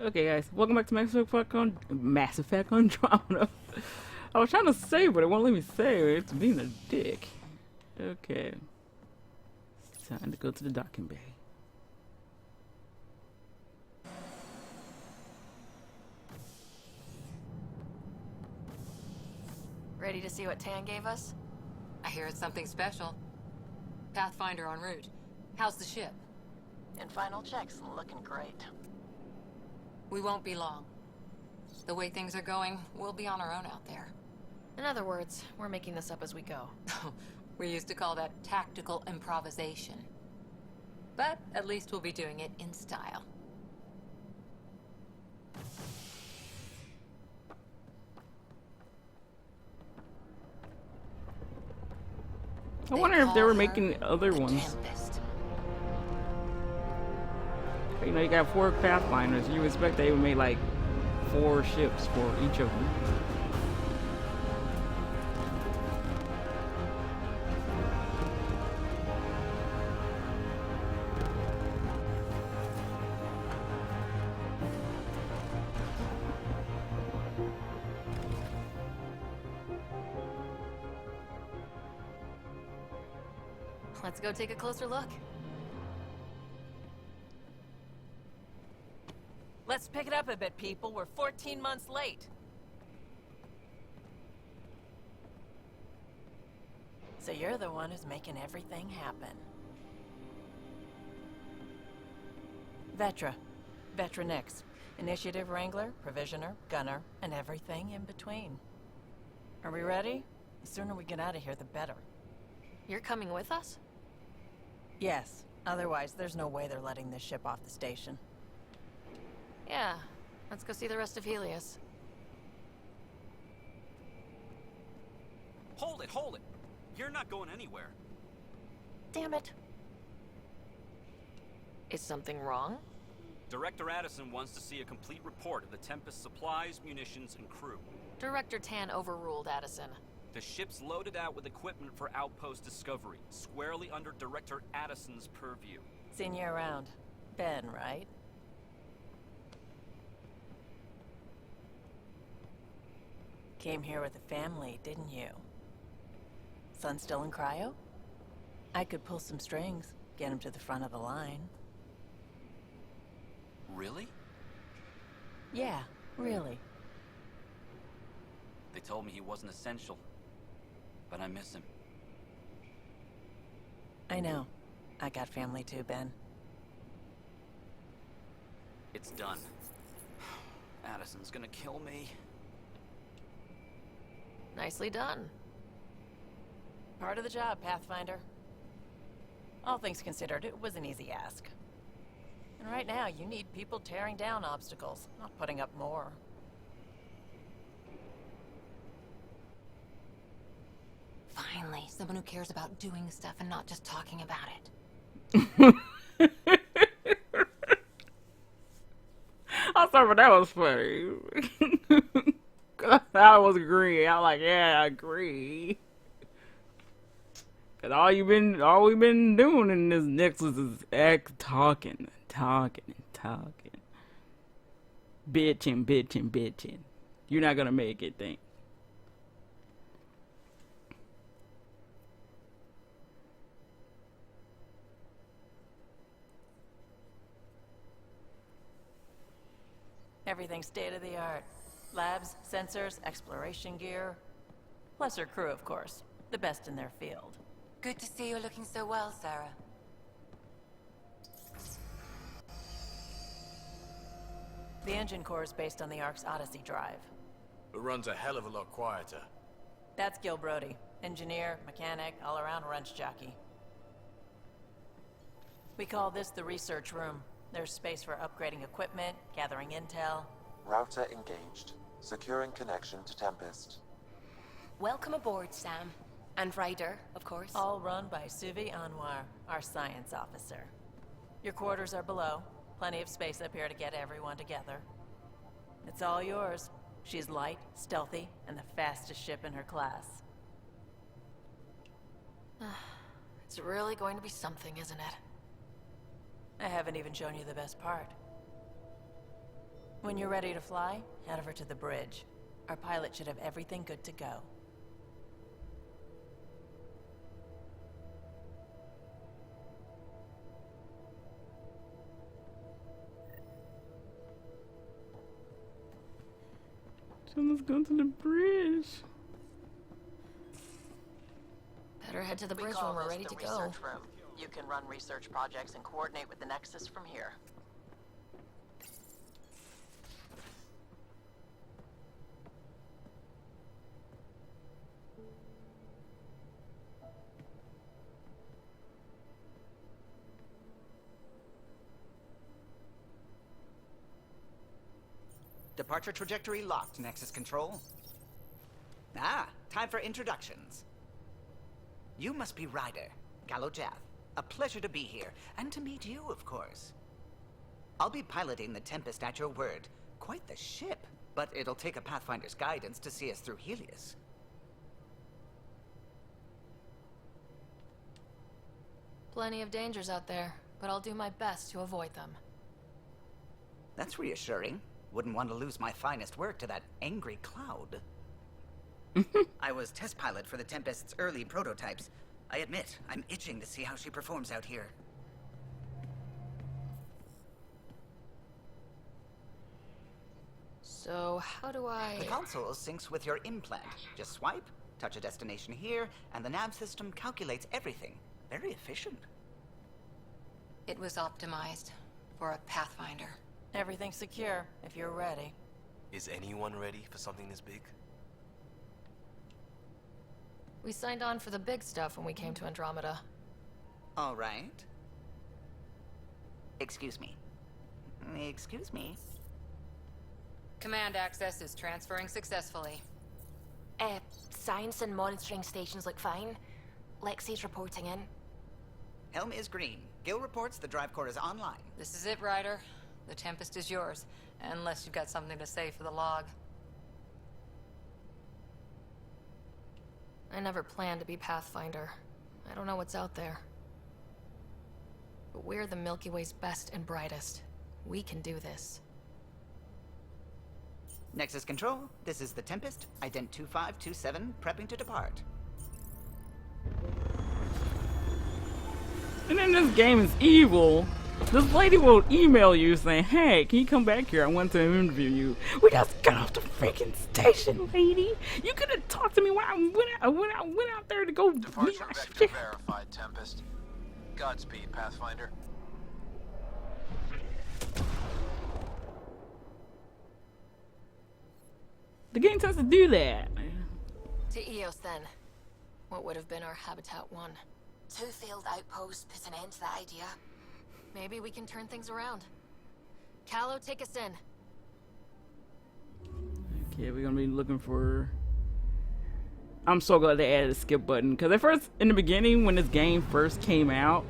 Okay, guys, welcome back to Mass Effect Andromeda. I was trying to save, but it won't let me save. It's being a dick. Okay, it's time to go to the docking bay. Ready to see what Tan gave us? I hear it's something special. Pathfinder en route. How's the ship? In final checks, looking great. We won't be long. The way things are going, we'll be on our own out there. In other words, we're making this up as we go. We used to call that tactical improvisation. But at least we'll be doing it in style. I wonder if they were making other ones. Tempest. You know, you got 4 Pathfinders. You expect they would make like 4 ships for each of them. Let's go take a closer look. Let's pick it up a bit, people. We're 14 months late. So you're the one who's making everything happen. Vetra. Vetra Nix. Initiative Wrangler, Provisioner, Gunner, and everything in between. Are we ready? The sooner we get out of here, the better. You're coming with us? Yes. Otherwise, there's no way they're letting this ship off the station. Yeah. Let's go see the rest of Helios. Hold it, hold it! You're not going anywhere. Damn it. Is something wrong? Director Addison wants to see a complete report of the Tempest supplies, munitions, and crew. Director Tan overruled Addison. The ship's loaded out with equipment for outpost discovery, squarely under Director Addison's purview. Seen you around. Ben, right? Came here with a family, didn't you? Son still in cryo? I could pull some strings, get him to the front of the line. Really? Yeah, really. They told me he wasn't essential, but I miss him. I know. I got family too, Ben. It's done. Addison's gonna kill me. Nicely done. Part of the job, Pathfinder. All things considered, it was an easy ask. And right now, you need people tearing down obstacles, not putting up more. Finally, someone who cares about doing stuff and not just talking about it. I thought that was funny. I was agreeing. I was like, yeah, I agree. Cause all we've been doing in this Nexus is talking. Bitching. You're not gonna make it, think. Everything's state-of-the-art. Labs, sensors, exploration gear. Plus her crew, of course. The best in their field. Good to see you looking so well, Sarah. The engine core is based on the Ark's Odyssey drive. It runs a hell of a lot quieter. That's Gil Brody. Engineer, mechanic, all-around wrench jockey. We call this the research room. There's space for upgrading equipment, gathering intel. Router engaged. Securing connection to Tempest. Welcome aboard, Sam. And Ryder, of course. All run by Suvi Anwar, our science officer. Your quarters are below. Plenty of space up here to get everyone together. It's all yours. She's light, stealthy, and the fastest ship in her class. It's really going to be something, isn't it? I haven't even shown you the best part. When you're ready to fly, head over to the bridge. Our pilot should have everything good to go. So let's go to the bridge. Better head to the We bridge call when we're this ready the to go. research room. You can run research projects and coordinate with the Nexus from here. Departure trajectory locked, Nexus Control. Ah, time for introductions. You must be Ryder, Galojath. A pleasure to be here, and to meet you, of course. I'll be piloting the Tempest at your word. Quite the ship, but it'll take a Pathfinder's guidance to see us through Helios. Plenty of dangers out there, but I'll do my best to avoid them. That's reassuring. Wouldn't want to lose my finest work to that angry cloud. I was test pilot for the Tempest's early prototypes. I admit, I'm itching to see how she performs out here. So, how do I... The console syncs with your implant. Just swipe, touch a destination here, and the nav system calculates everything. Very efficient. It was optimized for a Pathfinder. Everything's secure, if you're ready. Is anyone ready for something this big? We signed on for the big stuff when we came to Andromeda. All right. Excuse me. Excuse me. Command access is transferring successfully. Science and monitoring stations look fine. Lexi's reporting in. Helm is green. Gil reports the drive core is online. This is it, Ryder. The Tempest is yours, unless you've got something to say for the log. I never planned to be Pathfinder. I don't know what's out there. But we're the Milky Way's best and brightest. We can do this. Nexus Control, this is the Tempest, ident 2527, prepping to depart. And then this game is evil. This lady will email you saying, "Hey, can you come back here? I want to interview you." We just got off the freaking station, lady. You could have talked to me when I went out there to go meet Departure my vector shit. verified, Tempest. Godspeed, Pathfinder. The game tends to do that. To Eos, then. What would have been our Habitat 1. 2 failed outposts put an end to that idea. Maybe we can turn things around. Callow, take us in. Okay, we're gonna be looking for... I'm so glad they added a skip button, because at first, in the beginning, when this game first came out,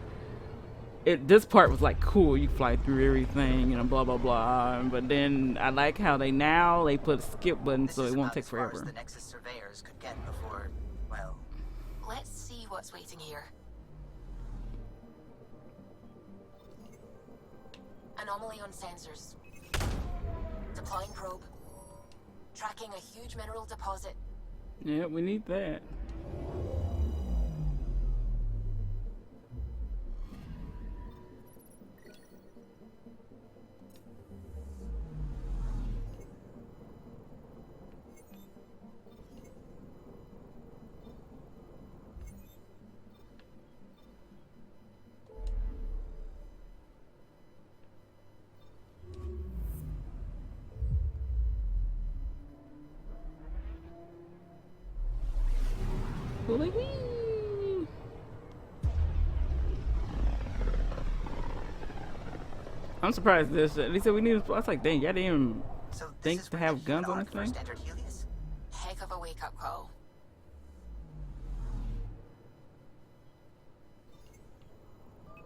this part was like cool, you fly through everything and blah blah blah, but then I like how they put a skip button so it won't take forever. As far as the Nexus surveyors could get before, well... Let's see what's waiting here. Anomaly on sensors. Deploying probe. Tracking a huge mineral deposit. Yeah, we need that. Whee! I'm surprised this. They said we need. I was like, dang, y'all didn't even So think to have guns on this thing. First entered Helios? Heck of a wake-up call.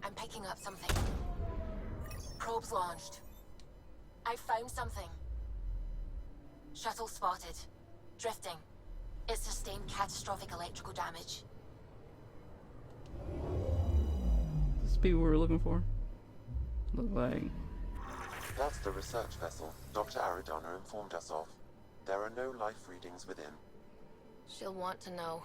I'm picking up something. Probes launched. I found something. Shuttle spotted. Drifting. It sustained catastrophic electrical damage. This is people we were looking for. Look like. That's the research vessel Dr. Aridana informed us of. There are no life readings within. She'll want to know.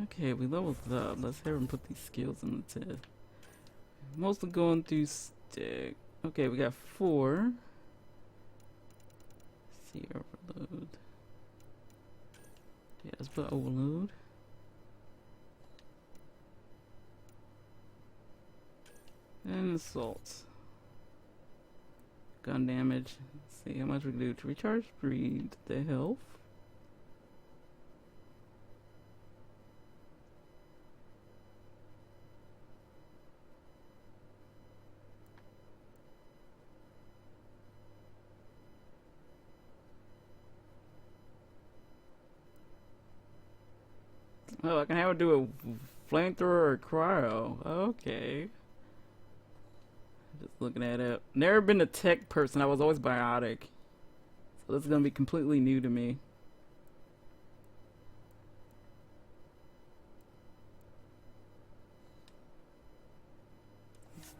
Okay, we leveled up. Let's have him put these skills in the test. Mostly going through stick. Okay, we got 4. Let's see, overload. Yeah, let's put overload. And assault. Gun damage. Let's see how much we can do to recharge breathe the health. Oh, I can have it do a flamethrower or cryo. Okay. Just looking at it. Never been a tech person. I was always biotic. So this is going to be completely new to me.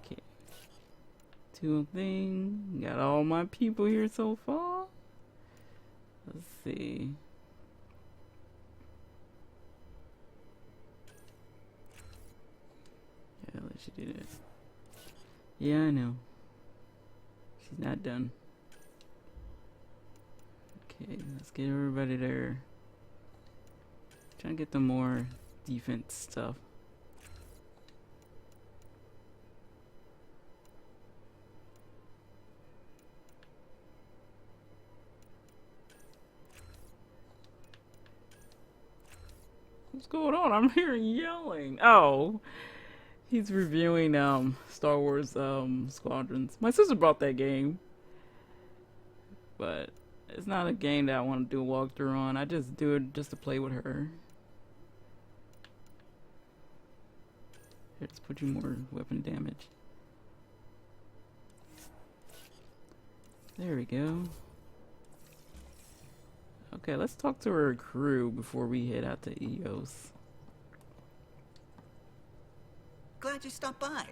Okay. 2 thing. Got all my people here so far. Let's see. Yeah, let you do that. Yeah, I know. She's not done. Okay, let's get everybody there. Trying to get the more defense stuff. What's going on? I'm hearing yelling. Oh. He's reviewing Star Wars Squadrons. My sister bought that game, but it's not a game that I want to do a walkthrough on. I just do it just to play with her. Here, let's put you more weapon damage. There we go. Okay, let's talk to her crew before we head out to EOS. Glad you stopped by.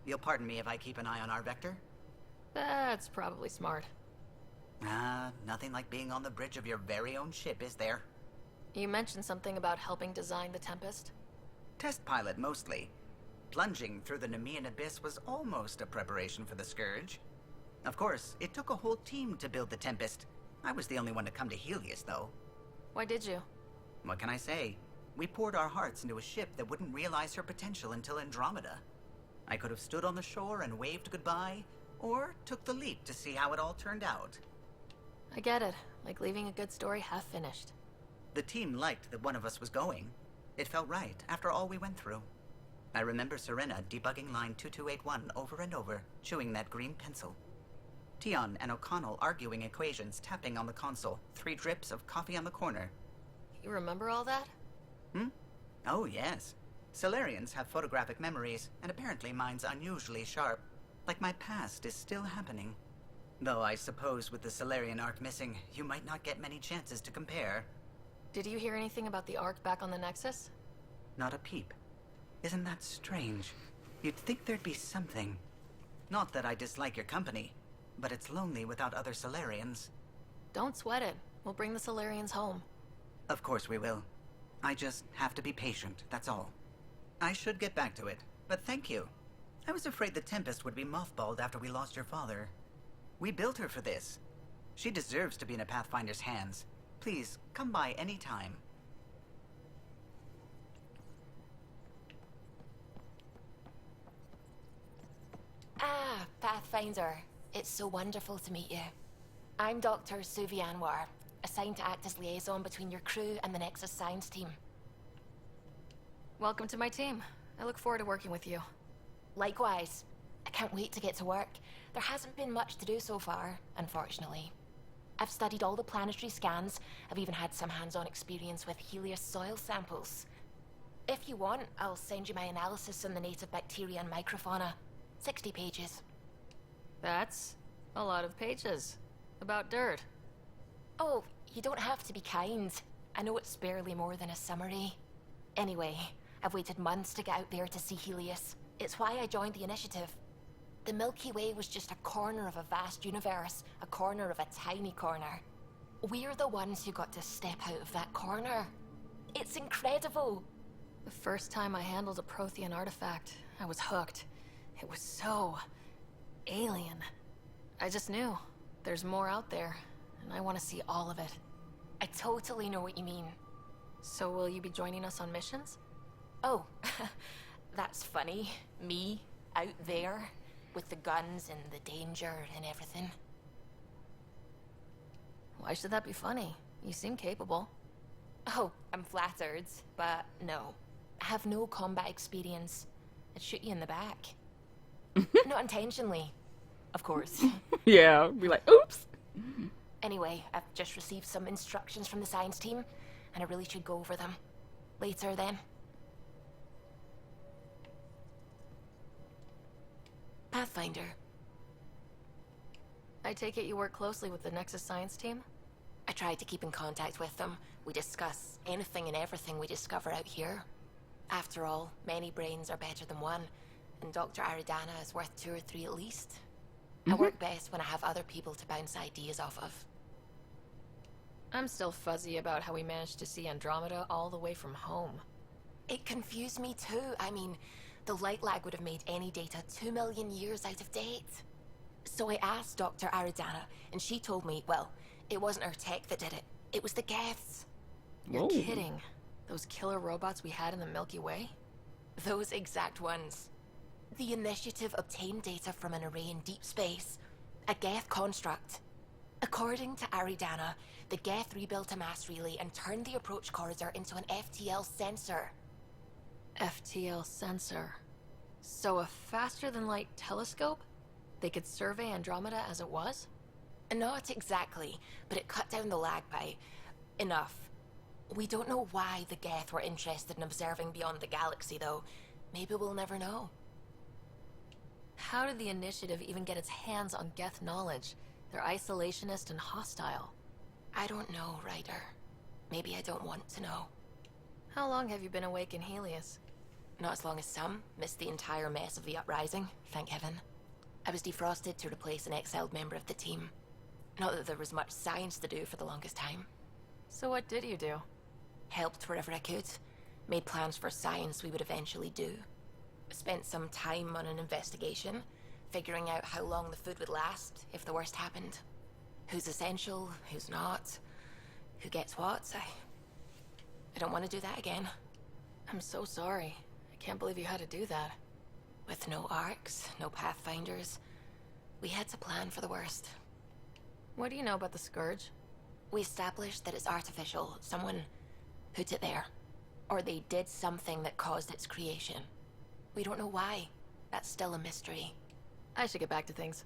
You'll pardon me if I keep an eye on our vector? That's probably smart. Nothing like being on the bridge of your very own ship, is there? You mentioned something about helping design the Tempest. Test pilot, mostly. Plunging through the Nemean abyss was almost a preparation for the Scourge. Of course, it took a whole team to build the Tempest. I was the only one to come to Helios, though. Why did you? What can I say? We poured our hearts into a ship that wouldn't realize her potential until Andromeda. I could have stood on the shore and waved goodbye, or took the leap to see how it all turned out. I get it. Like leaving a good story half finished. The team liked that one of us was going. It felt right after all we went through. I remember Serena debugging line 2281 over and over, chewing that green pencil. Tion and O'Connell arguing equations, tapping on the console, 3 drips of coffee on the corner. You remember all that? Oh, yes. Solarians have photographic memories, and apparently mine's unusually sharp. Like my past is still happening. Though I suppose with the Solarian arc missing, you might not get many chances to compare. Did you hear anything about the Ark back on the Nexus? Not a peep. Isn't that strange? You'd think there'd be something. Not that I dislike your company, but it's lonely without other Solarians. Don't sweat it. We'll bring the Solarians home. Of course we will. I just have to be patient, that's all. I should get back to it, but thank you. I was afraid the Tempest would be mothballed after we lost your father. We built her for this. She deserves to be in a Pathfinder's hands. Please, come by any time. Ah, Pathfinder. It's so wonderful to meet you. I'm Dr. Suvi Anwar, assigned to act as liaison between your crew and the Nexus Science team. Welcome to my team. I look forward to working with you. Likewise. I can't wait to get to work. There hasn't been much to do so far, unfortunately. I've studied all the planetary scans. I've even had some hands-on experience with Helios soil samples. If you want, I'll send you my analysis on the native bacteria and microfauna. 60 pages. That's a lot of pages. About dirt. Oh, You don't have to be kind. I know it's barely more than a summary. Anyway, I've waited months to get out there to see Helios. It's why I joined the initiative. The Milky Way was just a corner of a vast universe, a corner of a tiny corner. We're the ones who got to step out of that corner. It's incredible. The first time I handled a Prothean artifact, I was hooked. It was so alien. I just knew there's more out there, and I want to see all of it. I totally know what you mean. So will you be joining us on missions? Oh, that's funny. Me, out there, with the guns and the danger and everything. Why should that be funny? You seem capable. Oh, I'm flattered, but no. I have no combat experience. I'd shoot you in the back. Not intentionally, of course. Yeah, be like, oops. Anyway, I've just received some instructions from the science team, and I really should go over them. Later, then. Pathfinder. I take it you work closely with the Nexus science team? I try to keep in contact with them. We discuss anything and everything we discover out here. After all, many brains are better than one, and Dr. Aridana is worth 2 or 3 at least. I work best when I have other people to bounce ideas off of. I'm still fuzzy about how we managed to see Andromeda all the way from home. It confused me too. I mean, the light lag would have made any data 2 million years out of date. So I asked Dr. Aridana, and she told me, well, it wasn't her tech that did it. It was the Geths. You're kidding. Those killer robots we had in the Milky Way? Those exact ones. The initiative obtained data from an array in deep space. A Geth construct. According to Aridana, the Geth rebuilt a mass relay and turned the approach corridor into an FTL sensor. FTL sensor. So a faster-than-light telescope? They could survey Andromeda as it was? Not exactly, but it cut down the lag by enough. We don't know why the Geth were interested in observing beyond the galaxy, though. Maybe we'll never know. How did the Initiative even get its hands on Geth knowledge? They're isolationist and hostile. I don't know, Ryder. Maybe I don't want to know. How long have you been awake in Helios? Not as long as some. Missed the entire mess of the uprising, thank heaven. I was defrosted to replace an exiled member of the team. Not that there was much science to do for the longest time. So what did you do? Helped wherever I could. Made plans for science we would eventually do. Spent some time on an investigation, figuring out how long the food would last if the worst happened. Who's essential, who's not, who gets what. I don't want to do that again. I'm so sorry. I can't believe you had to do that. With no arcs, no Pathfinders, we had to plan for the worst. What do you know about the Scourge? We established that it's artificial. Someone put it there. Or they did something that caused its creation. We don't know why. That's still a mystery. I should get back to things.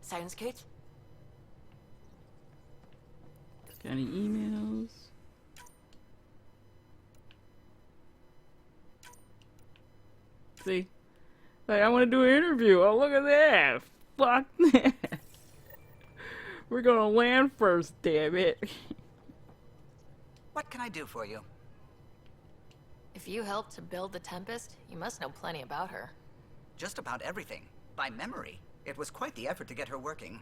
Sounds good. Got any emails? See? Like, I want to do an interview. Oh, look at that. Fuck that. We're gonna land first, damn it. What can I do for you? If you helped to build the Tempest, you must know plenty about her. Just about everything. By memory. It was quite the effort to get her working.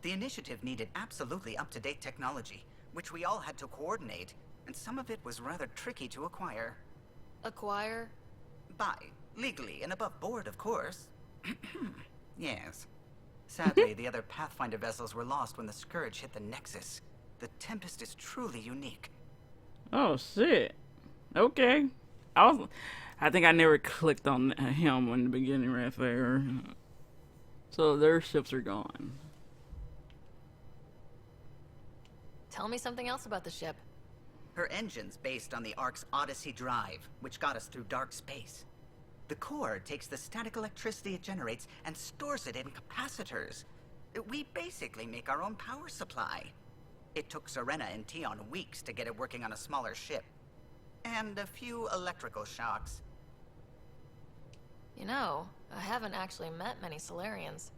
The initiative needed absolutely up-to-date technology, which we all had to coordinate, and some of it was rather tricky to acquire. Acquire? Buy. Legally and above board, of course. Yes. Sadly, the other Pathfinder vessels were lost when the Scourge hit the Nexus. The Tempest is truly unique. Oh, shit. Okay. I think I never clicked on him in the beginning right there. So their ships are gone. Tell me something else about the ship. Her engine's based on the Ark's Odyssey drive, which got us through dark space. The core takes the static electricity it generates and stores it in capacitors. We basically make our own power supply. It took Serena and Tion weeks to get it working on a smaller ship. And a few electrical shocks. You know, I haven't actually met many Solarians.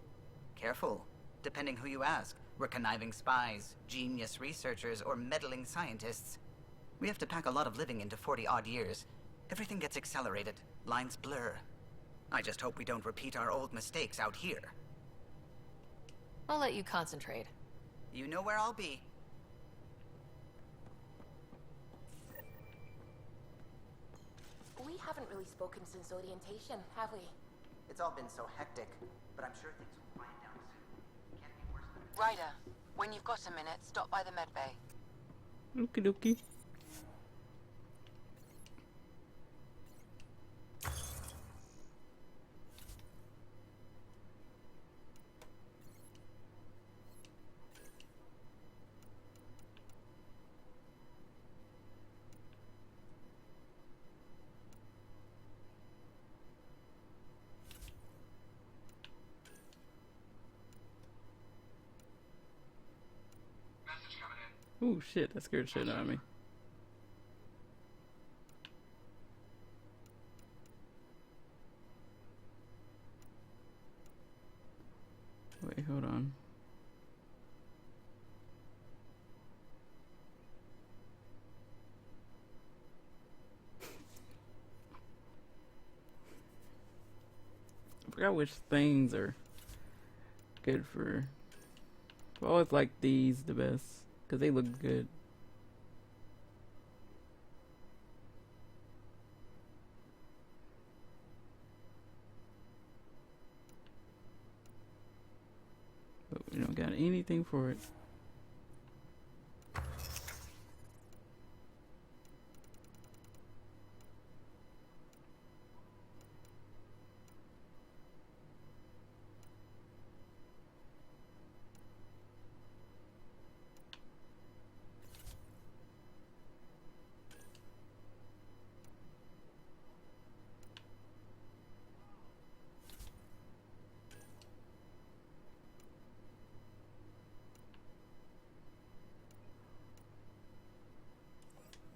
Careful. Depending who you ask, We're conniving spies, genius researchers, or meddling scientists. We have to pack a lot of living into 40-odd years. Everything gets accelerated. Lines blur. I just hope we don't repeat our old mistakes out here. I'll let you concentrate. You know where I'll be. We haven't really spoken since orientation, have we? It's all been so hectic, but I'm sure things will quiet down soon. Can't be worse than... Ryder, when you've got a minute, stop by the medbay. Okie dokie. Oh shit, that scared shit out of me. Wait, hold on. I forgot which things are good for. I always like these the best because they look good. But we don't got anything for it.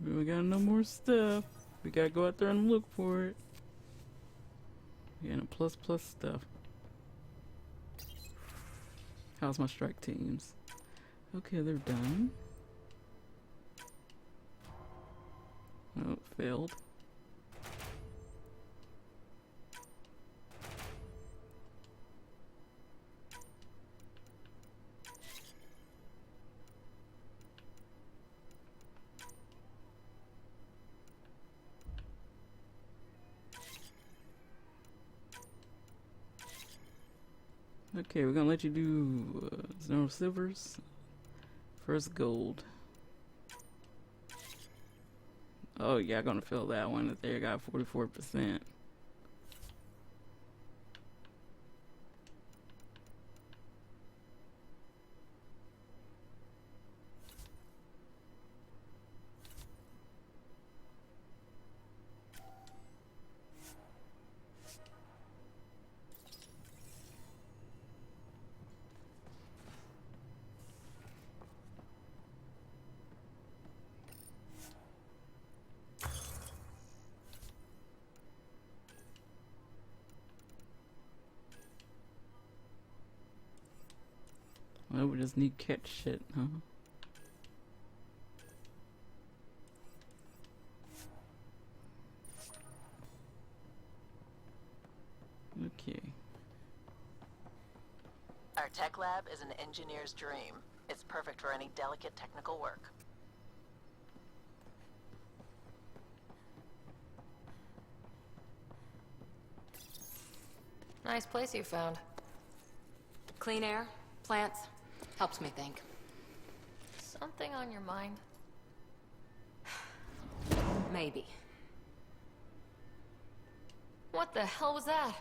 We got no more stuff. We gotta go out there and look for it. We got plus stuff. How's my strike teams? Okay, they're done. Oh, it failed. Okay, we're gonna let you do no silvers. First gold. Oh yeah, I'm gonna fill that one. There, got 44%. Well, we just need catch shit, huh? Okay. Our tech lab is an engineer's dream. It's perfect for any delicate technical work. Nice place you found. Clean air, plants, helps me think. Something on your mind? Maybe. What the hell was that?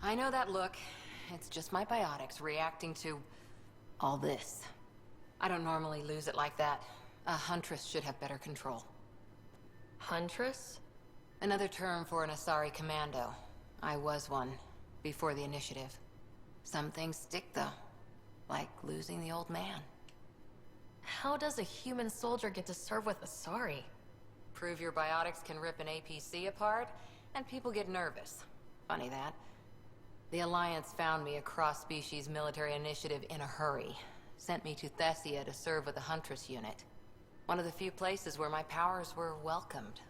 I know that look. It's just my biotics reacting to all this. I don't normally lose it like that. A huntress should have better control. Huntress? Another term for an Asari commando. I was one, before the initiative. Some things stick, though. Like losing the old man. How does a human soldier get to serve with Asari? Prove your biotics can rip an APC apart, and people get nervous. Funny that. The Alliance found me a cross-species military initiative in a hurry. Sent me to Thessia to serve with the Huntress unit. One of the few places where my powers were welcomed.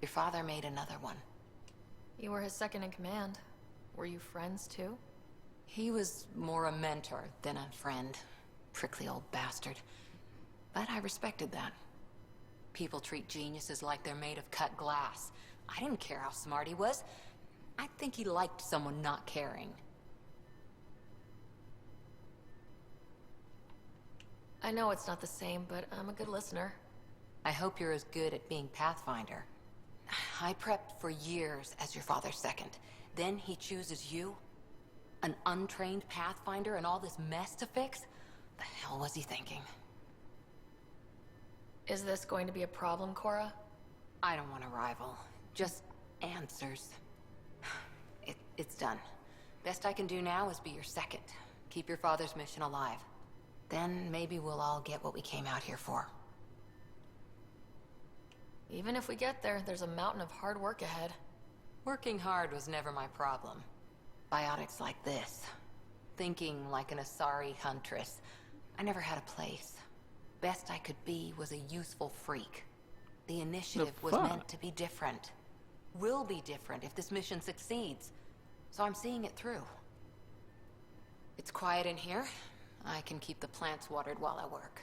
Your father made another one. You were his second in command. Were you friends too? He was more a mentor than a friend. Prickly old bastard. But I respected that. People treat geniuses like they're made of cut glass. I didn't care how smart he was. I think he liked someone not caring. I know it's not the same, but I'm a good listener. I hope you're as good at being Pathfinder. I prepped for years as your father's second. Then he chooses you? An untrained Pathfinder and all this mess to fix? The hell was he thinking? Is this going to be a problem, Cora? I don't want a rival. Just answers. It's done. Best I can do now is be your second. Keep your father's mission alive. Then maybe we'll all get what we came out here for. Even if we get there, there's a mountain of hard work ahead. Working hard was never my problem. Biotics like this. Thinking like an Asari huntress. I never had a place. Best I could be was a useful freak. The initiative was meant to be different. Will be different if this mission succeeds. So I'm seeing it through. It's quiet in here. I can keep the plants watered while I work.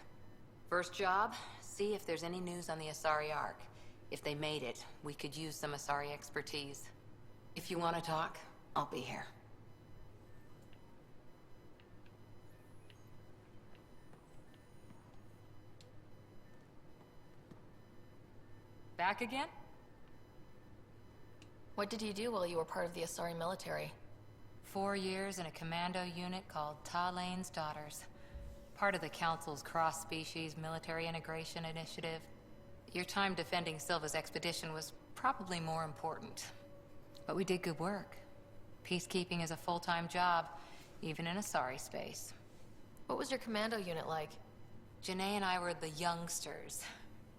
First job, see if there's any news on the Asari Ark. If they made it, we could use some Asari expertise. If you want to talk, I'll be here. Back again? What did you do while you were part of the Asari military? 4 years in a commando unit called Talane's Daughters. Part of the Council's cross-species military integration initiative. Your time defending Silva's expedition was probably more important. But we did good work. Peacekeeping is a full-time job, even in Asari space. What was your commando unit like? Janae and I were the youngsters.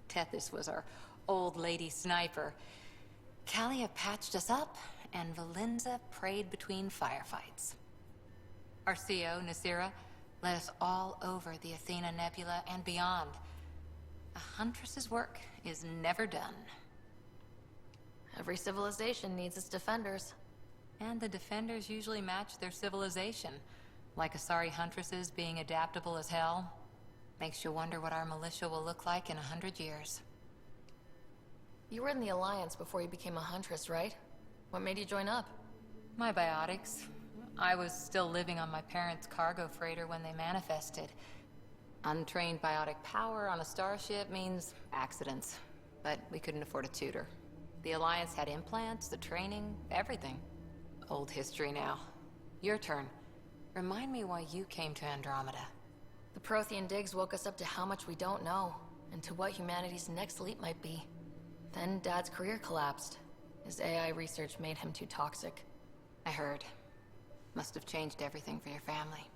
Tethys was our old lady sniper. Kalia patched us up, and Valenza prayed between firefights. Our CO, Nasira, led us all over the Athena Nebula and beyond. A huntress's work is never done. Every civilization needs its defenders. And the defenders usually match their civilization. Like Asari huntresses being adaptable as hell. Makes you wonder what our militia will look like in 100 years. You were in the Alliance before you became a huntress, right? What made you join up? My biotics. I was still living on my parents' cargo freighter when they manifested. Untrained biotic power on a starship means accidents. But we couldn't afford a tutor. The Alliance had implants, the training, everything. Old history now. Your turn. Remind me why you came to Andromeda. The Prothean digs woke us up to how much we don't know, and to what humanity's next leap might be. Then Dad's career collapsed. His AI research made him too toxic. I heard. Must have changed everything for your family.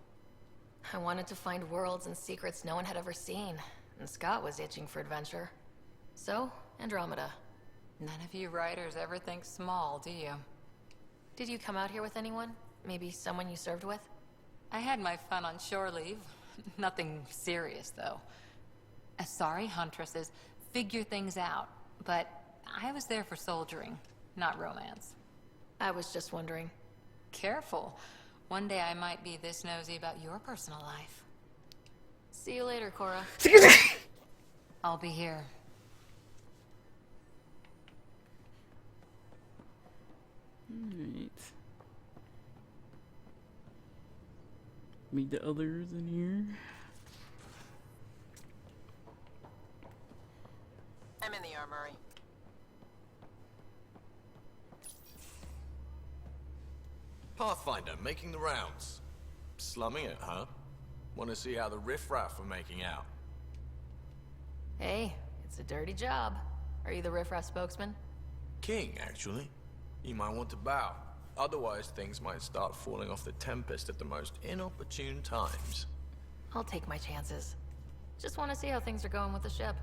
I wanted to find worlds and secrets no one had ever seen, and Scott was itching for adventure. So, Andromeda. None of you writers ever think small, do you? Did you come out here with anyone? Maybe someone you served with? I had my fun on shore leave. Nothing serious, though. Asari huntresses figure things out, but I was there for soldiering, not romance. I was just wondering. Careful. One day I might be this nosy about your personal life. See you later, Cora. I'll be here. Alright. Meet the others in here. I'm in the armory. Pathfinder, making the rounds. Slumming it, huh? Want to see how the riffraff are making out? Hey, it's a dirty job. Are you the riffraff spokesman? King, actually. You might want to bow. Otherwise, things might start falling off the Tempest at the most inopportune times. I'll take my chances. Just want to see how things are going with the ship.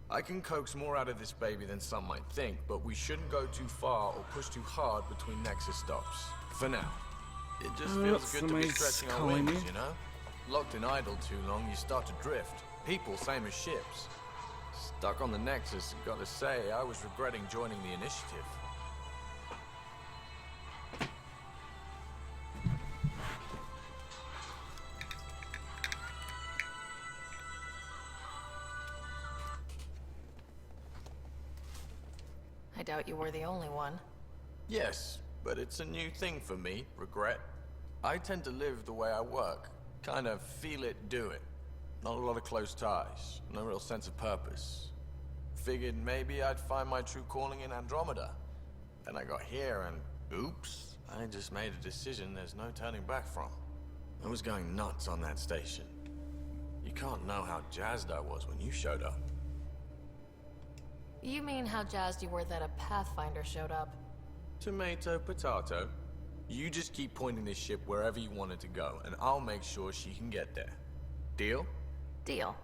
I can coax more out of this baby than some might think, but we shouldn't go too far or push too hard between Nexus stops. For now. It just feels good to be somebody's stretching our calling wings, me. you know? Locked in idle too long, you start to drift. People, same as ships. Stuck on the Nexus, gotta say, I was regretting joining the initiative. I doubt you were the only one. Yes, but it's a new thing for me, regret. I tend to live the way I work. Kind of feel it, do it. Not a lot of close ties, no real sense of purpose. Figured maybe I'd find my true calling in Andromeda. Then I got here and, oops, I just made a decision there's no turning back from. I was going nuts on that station. You can't know how jazzed I was when you showed up. You mean how jazzed you were that a Pathfinder showed up? Tomato, potato. You just keep pointing this ship wherever you want it to go, and I'll make sure she can get there. Deal? Deal.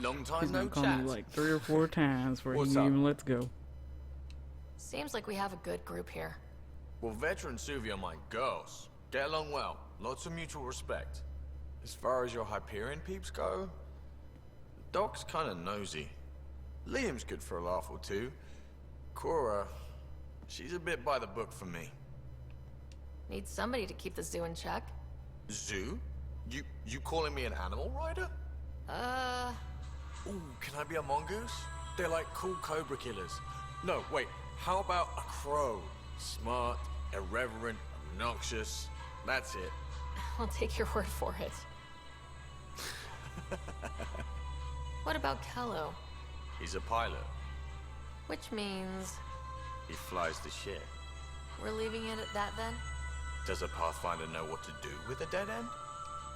Long time He's no gonna call chat. me like 3 or 4 times before he What's can up? even let's go. Seems like we have a good group here. Well, Veteran Suvi are my girls. Get along well. Lots of mutual respect. As far as your Hyperion peeps go, Doc's kinda nosy. Liam's good for a laugh or two. Cora, she's a bit by the book for me. Need somebody to keep the zoo in check. Zoo? You calling me an animal rider? Ooh, can I be a mongoose? They're like cool cobra killers. No, wait, how about a crow? Smart, irreverent, obnoxious. That's it. I'll take your word for it. What about Kello? He's a pilot. Which means He flies the ship. we're leaving it at that then? Does a Pathfinder know what to do with a dead end?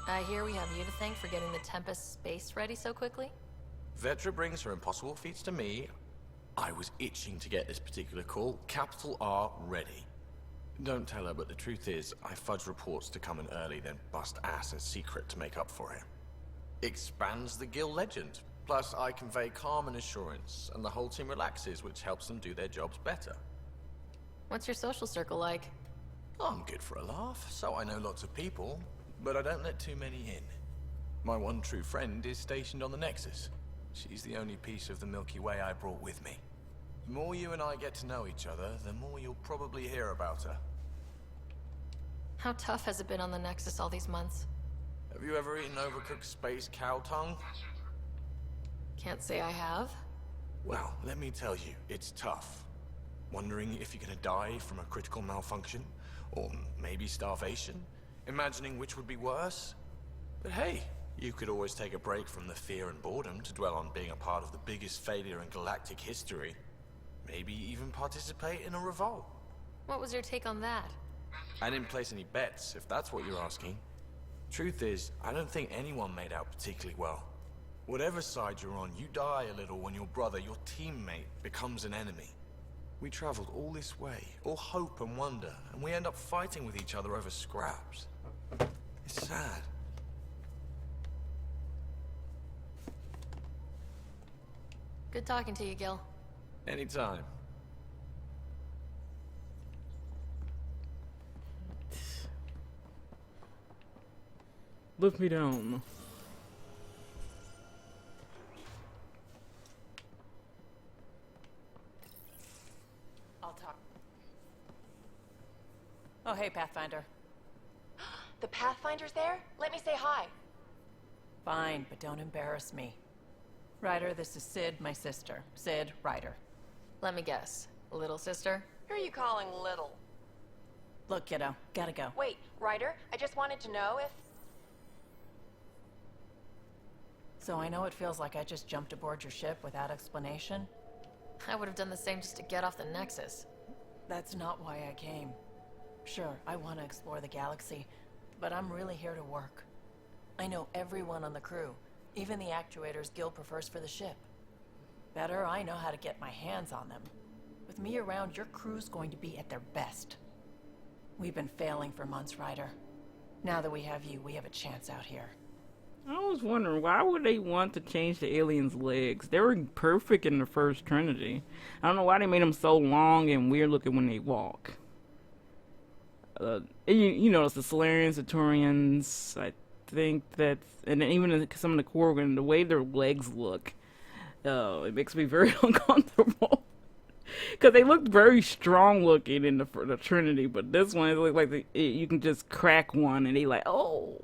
I hear we have you to thank for getting the Tempest space ready so quickly. Vetra brings her impossible feats to me. I was itching to get this particular call, capital R, ready. Don't tell her, but the truth is, I fudge reports to come in early, then bust ass in secret to make up for it. Expands the guild legend. Plus, I convey calm and assurance, and the whole team relaxes, which helps them do their jobs better. What's your social circle like? I'm good for a laugh, so I know lots of people, but I don't let too many in. My one true friend is stationed on the Nexus. She's the only piece of the Milky Way I brought with me. The more you and I get to know each other, the more you'll probably hear about her. How tough has it been on the Nexus all these months? Have you ever eaten overcooked space cow tongue? Can't say I have. Well, let me tell you, it's tough. Wondering if you're gonna die from a critical malfunction, or maybe starvation, imagining which would be worse. But hey, you could always take a break from the fear and boredom to dwell on being a part of the biggest failure in galactic history. Maybe even participate in a revolt. What was your take on that? I didn't place any bets, if that's what you're asking. Truth is, I don't think anyone made out particularly well. Whatever side you're on, you die a little when your brother, your teammate, becomes an enemy. We traveled all this way, all hope and wonder, and we end up fighting with each other over scraps. It's sad. Good talking to you, Gil. Anytime. Lift me down. I'll talk. Oh, hey, Pathfinder. The Pathfinder's there? Let me say hi. Fine, but don't embarrass me. Ryder, this is Sid, my sister. Sid, Ryder. Let me guess. Little sister? Who are you calling little? Look, kiddo, gotta go. Wait, Ryder, I just wanted to know if... So I know it feels like I just jumped aboard your ship without explanation. I would have done the same just to get off the Nexus. That's not why I came. Sure, I want to explore the galaxy, but I'm really here to work. I know everyone on the crew, even the actuators Gil prefers for the ship. Better, I know how to get my hands on them. With me around, your crew's going to be at their best. We've been failing for months, Ryder. Now that we have you, we have a chance out here. I was wondering, why would they want to change the aliens' legs? They were perfect in the first Trinity. I don't know why they made them so long and weird looking when they walk. You know, it's the Solarians, the Turians. I think that's, and then even some of the Korgan, the way their legs look, it makes me very uncomfortable. Because they looked very strong looking in the Trinity, but this one, it looked like you can just crack one and they like, oh.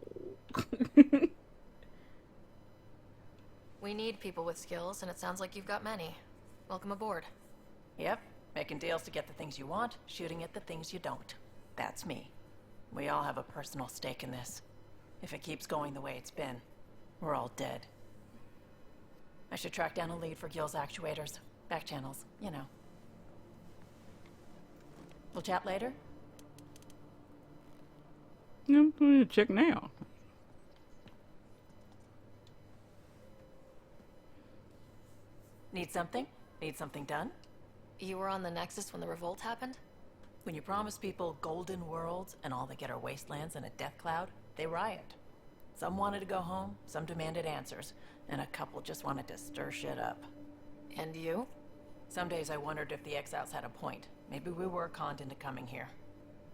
We need people with skills, and it sounds like you've got many. Welcome aboard. Yep, making deals to get the things you want, shooting at the things you don't. That's me. We all have a personal stake in this. If it keeps going the way it's been, we're all dead. I should track down a lead for Gil's actuators. Back channels, you know. We'll chat later? I'm going to check now. Need something? Need something done? You were on the Nexus when the revolt happened? When you promise people golden worlds and all they get are wastelands and a death cloud, they riot. Some wanted to go home, some demanded answers, and a couple just wanted to stir shit up. And you? Some days I wondered if the exiles had a point. Maybe we were conned into coming here.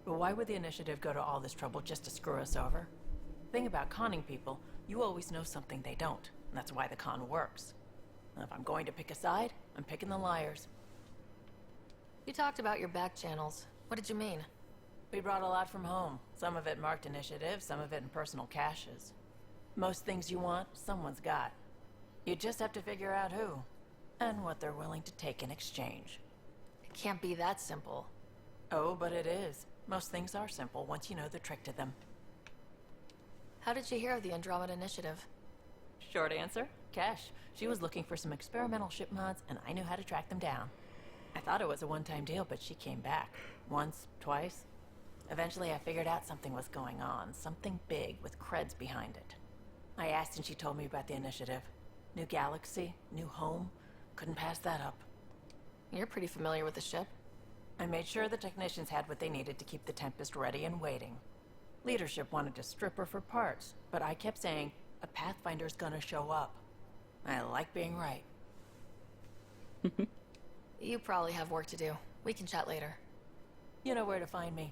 But why would the initiative go to all this trouble just to screw us over? Thing about conning people, you always know something they don't, and that's why the con works. And if I'm going to pick a side, I'm picking the liars. You talked about your back channels. What did you mean? We brought a lot from home. Some of it marked initiative, some of it in personal caches. Most things you want, someone's got. You just have to figure out who, and what they're willing to take in exchange. It can't be that simple. Oh, but it is. Most things are simple once you know the trick to them. How did you hear of the Andromeda initiative? Short answer, Cash. She was looking for some experimental ship mods, and I knew how to track them down. I thought it was a one-time deal, but she came back. Once, twice. Eventually I figured out something was going on. Something big with creds behind it. I asked and she told me about the initiative. New galaxy, new home. Couldn't pass that up. You're pretty familiar with the ship. I made sure the technicians had what they needed to keep the Tempest ready and waiting. Leadership wanted to strip her for parts, but I kept saying, a Pathfinder's gonna show up. I like being right. You probably have work to do. We can chat later. You know where to find me.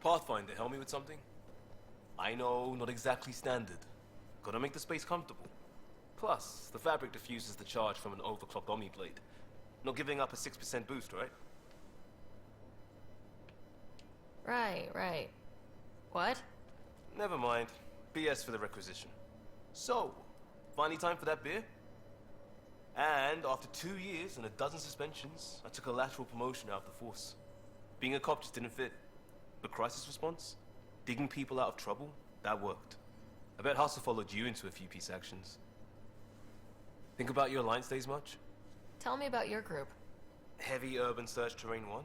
Pathfinder, help me with something? I know, not exactly standard. Gotta make the space comfortable. Plus, the fabric diffuses the charge from an overclocked Omni blade. Not giving up a 6% boost, right? Right. What? Never mind. BS for the requisition. So, finally time for that beer? And after 2 years and a dozen suspensions, I took a lateral promotion out of the force. Being a cop just didn't fit. But crisis response? Digging people out of trouble? That worked. I bet Hustle followed you into a few peace actions. Think about your Alliance days much? Tell me about your group. Heavy Urban Search Terrain 1?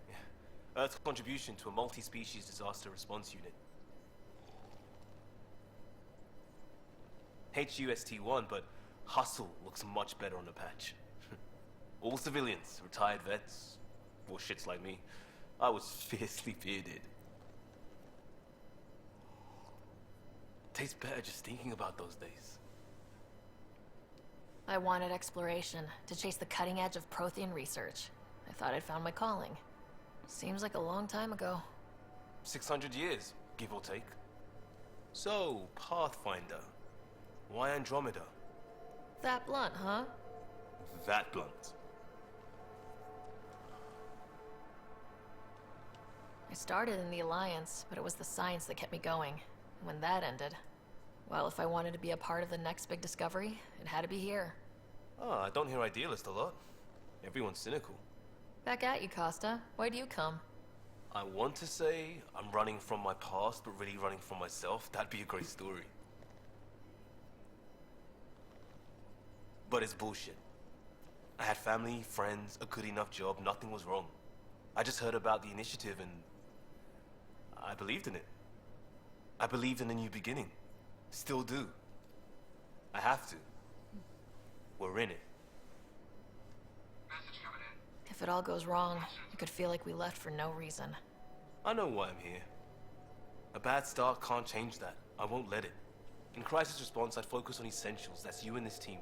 Yeah. Earth's contribution to a multi-species disaster response unit. HUST-1, but Hustle looks much better on the patch. All civilians, retired vets, or shits like me. I was fiercely bearded. Tastes better just thinking about those days. I wanted exploration, to chase the cutting edge of Prothean research. I thought I'd found my calling. Seems like a long time ago. 600 years, give or take. So, Pathfinder. Why Andromeda? That blunt, huh? That blunt. I started in the Alliance, but it was the science that kept me going. And when that ended, well, if I wanted to be a part of the next big discovery, it had to be here. Oh, I don't hear idealist a lot. Everyone's cynical. Back at you, Costa. Why do you come? I want to say I'm running from my past, but really running from myself. That'd be a great story. But it's bullshit. I had family, friends, a good enough job, nothing was wrong. I just heard about the initiative and I believed in it. I believed in a new beginning. Still do. I have to. We're in it. If it all goes wrong, it could feel like we left for no reason. I know why I'm here. A bad start can't change that. I won't let it. In crisis response, I'd focus on essentials. That's you and this team.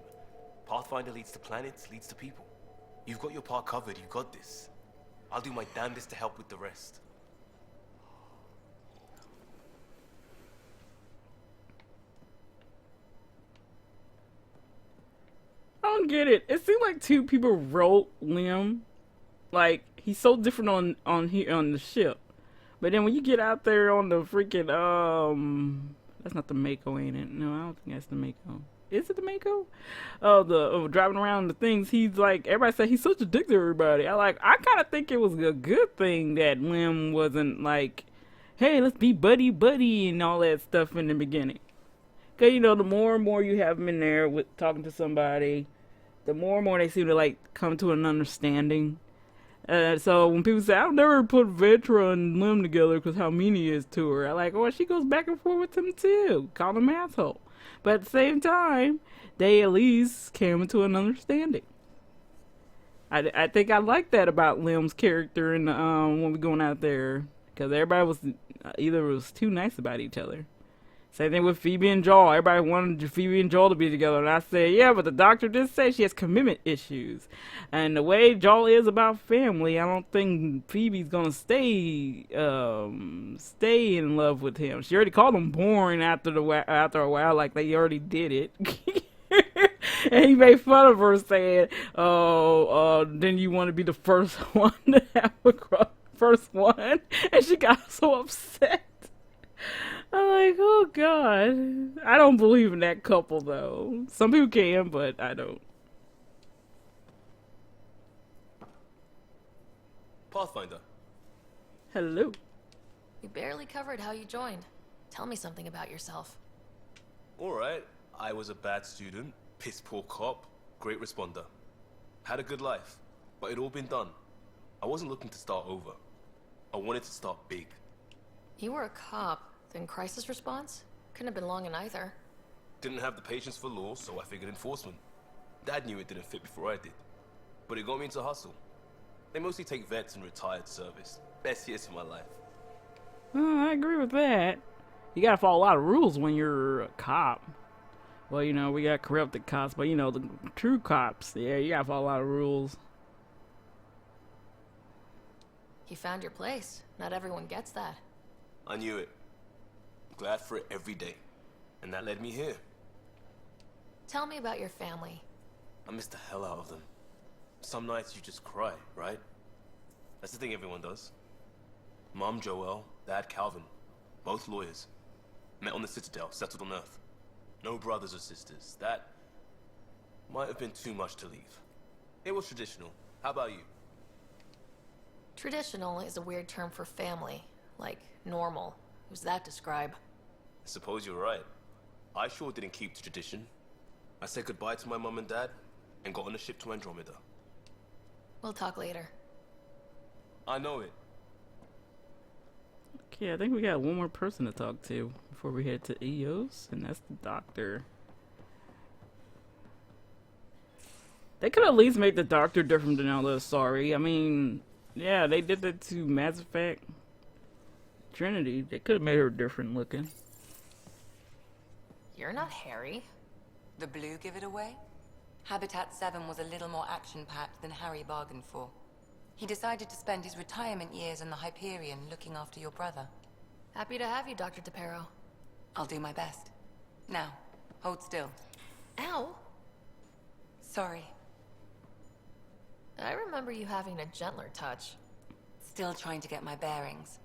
Pathfinder leads to planets, leads to people. You've got your part covered. You've got this. I'll do my damnedest to help with the rest. I don't get it. It seemed like two people wrote Liam. Like, he's so different on here on the ship. But then when you get out there on the freaking that's not the Mako, ain't it? No, I don't think that's the Mako. Is it the Mako? Oh, driving around the things. He's like, everybody said he's such a dick to everybody. I kind of think it was a good thing that Lim wasn't like, hey, let's be buddy and all that stuff in the beginning. Cause you know, the more and more you have them in there with talking to somebody, the more and more they seem to like come to an understanding. So when people say, I'll never put Vetra and Lim together because how mean he is to her, I like, oh, she goes back and forth with him too. Call him asshole. But at the same time, they at least came into an understanding. I think I like that about Lim's character in the, when we going out there. Because everybody was either was too nice about each other. Same thing with Phoebe and Joel. Everybody wanted Phoebe and Joel to be together. And I said, yeah, but the doctor did say she has commitment issues. And the way Joel is about family, I don't think Phoebe's going to stay in love with him. She already called him boring after a while, like they already did it. And he made fun of her saying, then you want to be the first one to have a first one. And she got so upset. I'm like, oh God. I don't believe in that couple though. Some people can, but I don't. Pathfinder. Hello. We barely covered how you joined. Tell me something about yourself. Alright, I was a bad student, piss poor cop, great responder. Had a good life, but it'd all been done. I wasn't looking to start over. I wanted to start big. You were a cop. Then crisis response? Couldn't have been long in either. Didn't have the patience for law, so I figured enforcement. Dad knew it didn't fit before I did. But it got me into hustle. They mostly take vets and retired service. Best years of my life. I agree with that. You gotta follow a lot of rules when you're a cop. Well, you know, we got corrupted cops, but you know, the true cops, yeah, you gotta follow a lot of rules. You found your place. Not everyone gets that. I knew it. Glad for it every day. And that led me here. Tell me about your family. I miss the hell out of them. Some nights you just cry, right? That's the thing everyone does. Mom Joelle, Dad Calvin. Both lawyers. Met on the Citadel, settled on Earth. No brothers or sisters. That might have been too much to leave. It was traditional. How about you? Traditional is a weird term for family. Like, normal. Who's that describe? I suppose you're right. I sure didn't keep to tradition. I said goodbye to my mom and dad, and got on a ship to Andromeda. We'll talk later. I know it. Okay, I think we got one more person to talk to before we head to EOS, and that's the doctor. They could at least make the doctor different than all this, sorry. I mean, yeah, they did that to Mass Effect Trinity. They could have made her different looking. You're not Harry. The blue give it away? Habitat 7 was a little more action-packed than Harry bargained for. He decided to spend his retirement years in the Hyperion looking after your brother. Happy to have you, Dr. DePero. I'll do my best. Now, hold still. Ow! Sorry. I remember you having a gentler touch. Still trying to get my bearings.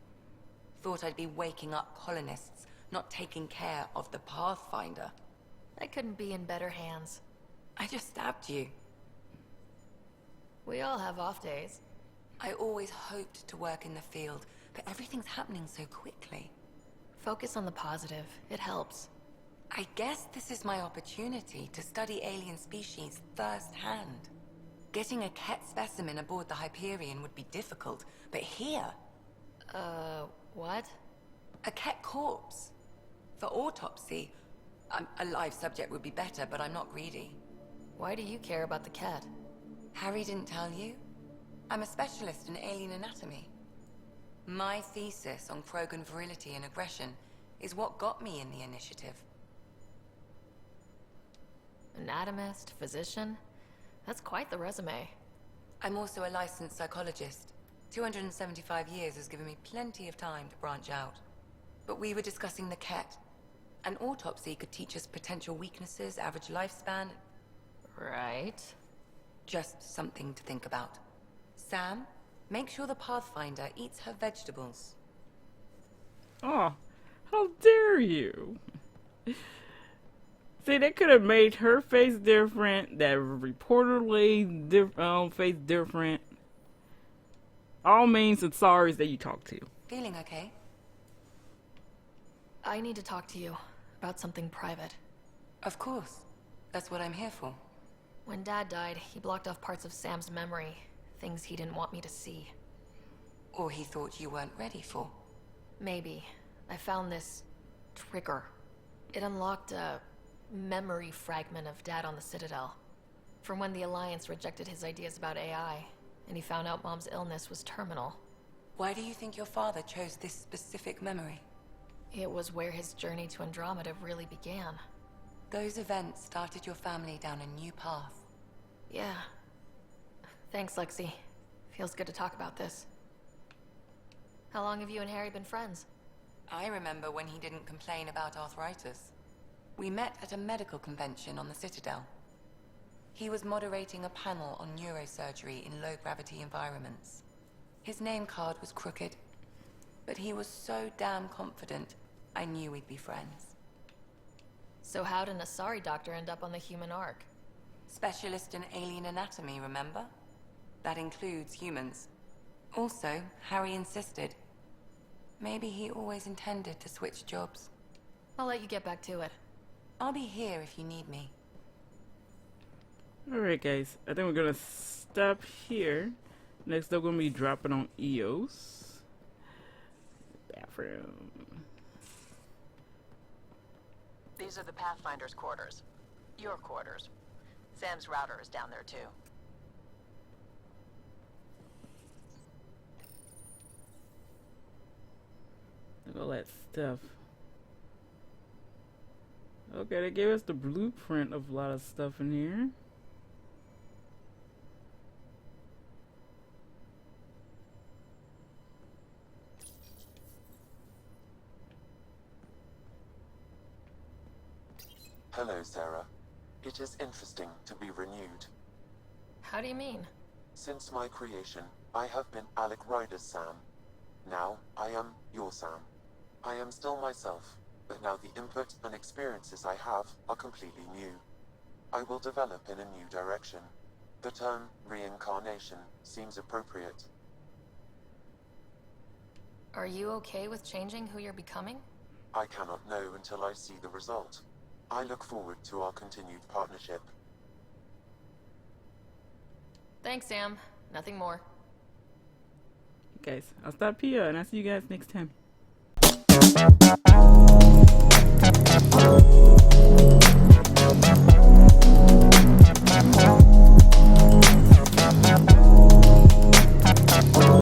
Thought I'd be waking up colonists, not taking care of the Pathfinder. I couldn't be in better hands. I just stabbed you. We all have off days. I always hoped to work in the field, but everything's happening so quickly. Focus on the positive. It helps. I guess this is my opportunity to study alien species firsthand. Getting a Ket specimen aboard the Hyperion would be difficult, but here... What? A Ket corpse. For autopsy, A live subject would be better, but I'm not greedy. Why do you care about the cat? Harry didn't tell you? I'm a specialist in alien anatomy. My thesis on Krogan virility and aggression is what got me in the initiative. Anatomist, physician? That's quite the resume. I'm also a licensed psychologist. 275 years has given me plenty of time to branch out. But we were discussing the Ket. An autopsy could teach us potential weaknesses, average lifespan. Right. Just something to think about. Sam, make sure the Pathfinder eats her vegetables. Oh, how dare you! See, they could have made her face different, that reporterly face different. All means and sorries that you talk to. Feeling okay? I need to talk to you about something private. Of course. That's what I'm here for. When Dad died, he blocked off parts of Sam's memory. Things he didn't want me to see. Or he thought you weren't ready for. Maybe. I found this trigger. It unlocked a memory fragment of Dad on the Citadel. From when the Alliance rejected his ideas about AI, and he found out Mom's illness was terminal. Why do you think your father chose this specific memory? It was where his journey to Andromeda really began. Those events started your family down a new path. Yeah. Thanks, Lexi. Feels good to talk about this. How long have you and Harry been friends? I remember when he didn't complain about arthritis. We met at a medical convention on the Citadel. He was moderating a panel on neurosurgery in low-gravity environments. His name card was crooked, but he was so damn confident, I knew we'd be friends. So how did an Asari doctor end up on the human Ark? Specialist in alien anatomy, remember? That includes humans. Also, Harry insisted. Maybe he always intended to switch jobs. I'll let you get back to it. I'll be here if you need me. Alright guys, I think we're gonna stop here. Next up, we're gonna be dropping on EOS. Bathroom. These are the Pathfinder's quarters. Your quarters. Sam's router is down there too. Look at all that stuff. Okay, they gave us the blueprint of a lot of stuff in here. Hello, Sarah. It is interesting to be renewed. How do you mean? Since my creation, I have been Alec Ryder's Sam. Now, I am your Sam. I am still myself, but now the input and experiences I have are completely new. I will develop in a new direction. The term reincarnation seems appropriate. Are you okay with changing who you're becoming? I cannot know until I see the result. I look forward to our continued partnership. Thanks, Sam. Nothing more. Guys, I'll stop here and I'll see you guys next time.